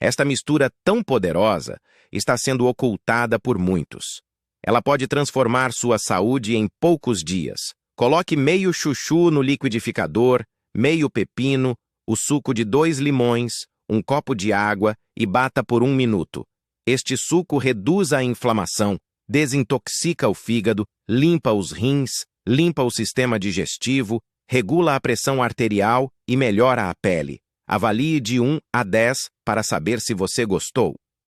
Esta mistura tão poderosa está sendo ocultada por muitos. Ela pode transformar sua saúde em poucos dias. Coloque meio chuchu no liquidificador, meio pepino, o suco de 2 limões, um copo de água e bata por 1 minuto. Este suco reduz a inflamação, desintoxica o fígado, limpa os rins, limpa o sistema digestivo, regula a pressão arterial e melhora a pele. Avalie de 1 a 10 para saber se você gostou.